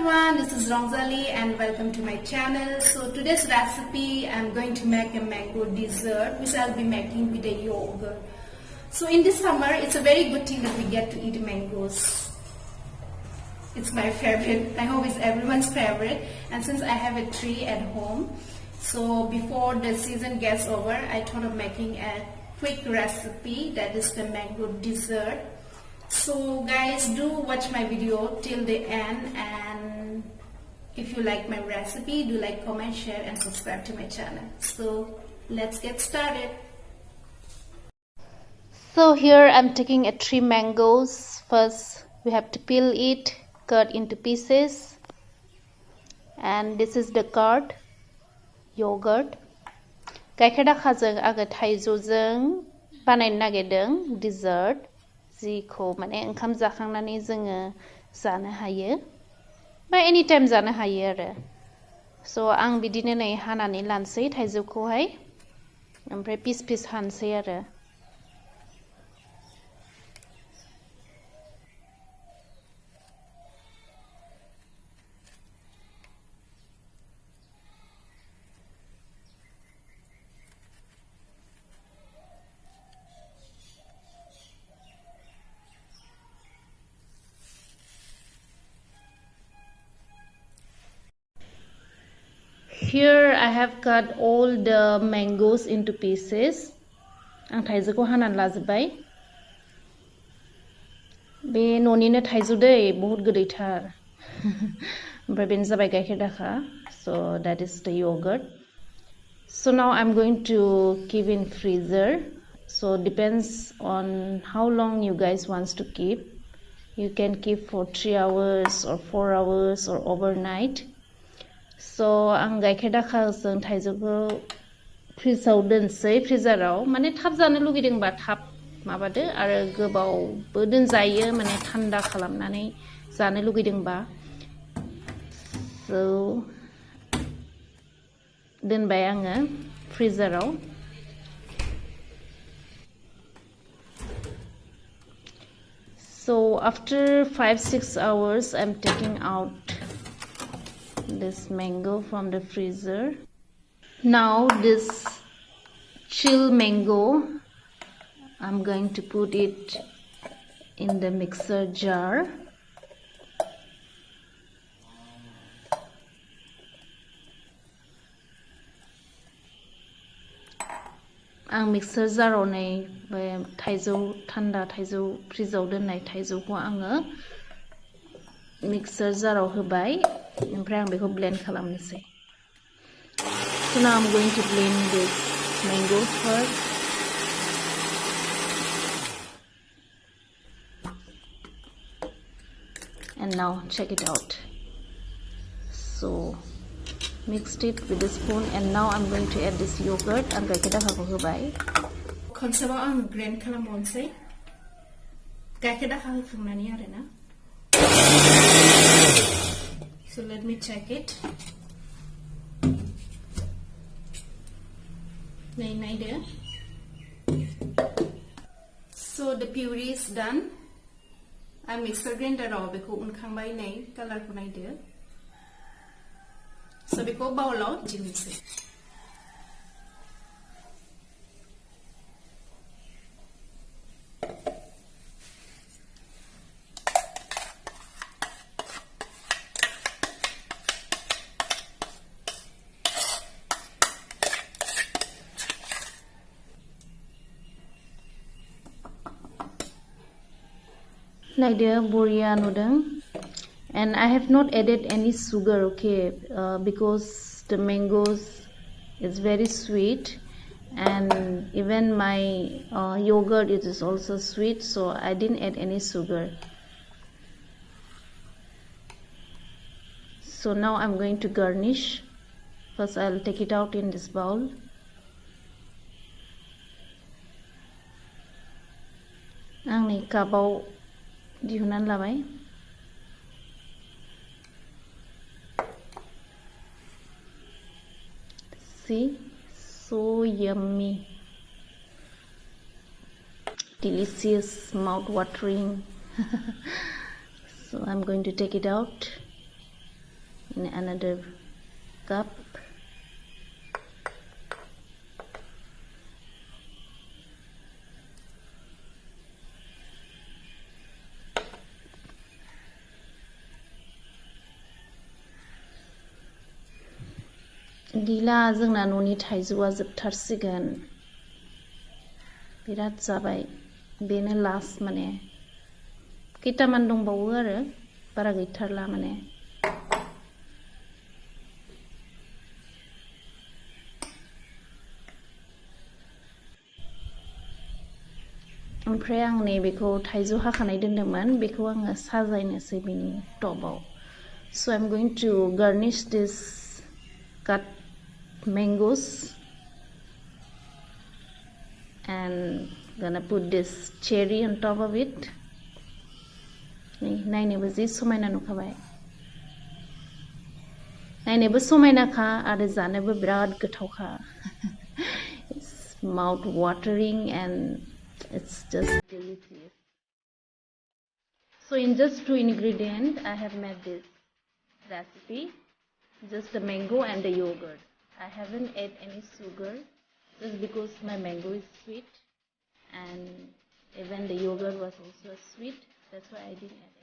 everyone, this is Rangjali and welcome to my channel. So today's recipe, I'm going to make a mango dessert which I'll be making with a yogurt. So in this summer, it's a very good thing that we get to eat mangoes. It's my favorite. I hope it's everyone's favorite. And since I have a tree at home, so before the season gets over, I thought of making a quick recipe that is the mango dessert. So guys, do watch my video till the end, and if you like my recipe, do like, comment, share and subscribe to my channel. So let's get started. So here I'm taking 3 mangoes. First we have to peel it, cut into pieces, and this is the curd, yogurt. Gaikher dakhaजों आङो थाइजौजों बानायनो नागिरदों dessert. जिखौ माने ओंखाम जाखांनानै जोङो जानो हायो बा एनी टाइम जानो हायो आरो सो आं बिदिनो नै हानानै लानसै थाइजौखौहाय ओमफ्राय पिस पिस हानसै आरो Here I have cut all the mangoes into pieces. आं थाइजौखौ हानानै लाजोबबाय बे न'निनो थाइजौ दै बहुत गोदैथार ओमफ्राय बेनो जाबाय गाइखेर Dakha so that is the yogurt. So now I'm going to keep in freezer. So depends on how long you guys wants to keep. You can keep for 3 hours or 4 hours or overnight. So आं गाइखेर दाखाजों थाइजौखौ फ्रिजआव दोनसै फ्रिजाराव माने थाब जानो लुगैदोंबा थाब माबादो आरो गोबावबो दोनजायो माने थान्दा खालामनानै जानो लुगैदोंबा so दोनबाय आङो फ्रिजाराव so after 5-6 hours I'm taking out this mango from the freezer. Now this chill mango, I'm going to put it in the mixer jar. आं मिक्सार जाराव नै थाइजौ थान्दा थाइजौ फ्रिजाव दोननाय थाइजौखौ आङो मिक्सार जाराव होबाय ओमफ्राय आं बेखौ ब्लेन्ड खालामनोसै So now I'm going to blend this mangoes first. And now check it out. So mixed it with a spoon, and now I'm going to add this yogurt and गाइखेर दाखाखौ होबाय खनसेबाव आं grand खालामबावनोसै गाइखेर दाखा होखांनानै आरोना So let me check it. So the puree is done. I'm mixer grinder raw beko unkangbai nei color ko naide. So beko bowl out jinse. Like the boria nudang, and I have not added any sugar, okay, because the mangoes is very sweet, and even my yogurt is also sweet, so I didn't add any sugar. So now I'm going to garnish. First I'll take it out in this bowl. आं नै कापाव दिहुननानै लाबाय See, so yummy, delicious, mouth watering. So I'm going to take it out. in another cup. गैला जोंना न'नि थाइजौआ जोबथारसिगोन बिराद जाबाय बेनो लास्ट माने खैटामान दंबावो आरो बारा गैथारला माने ओमफ्राय आं नैबेखौ थाइजौ हाखानाय दोन्दोंमोन बेखौ आङो साजायनोसै बेनि टपआव so I'm going to garnish this cut mangoes and gonna put this cherry on top of it. नायनोबो जि समायना नुखाबाय नायनोबो समायनाखा आरो जानोबो बिराद गोथावखा it's mouth watering and it's just delicious. So in just 2 ingredients I have made this recipe, just the mango and the yogurt. I haven't added any sugar just because my mango is sweet and even the yogurt was also sweet, that's why I didn't add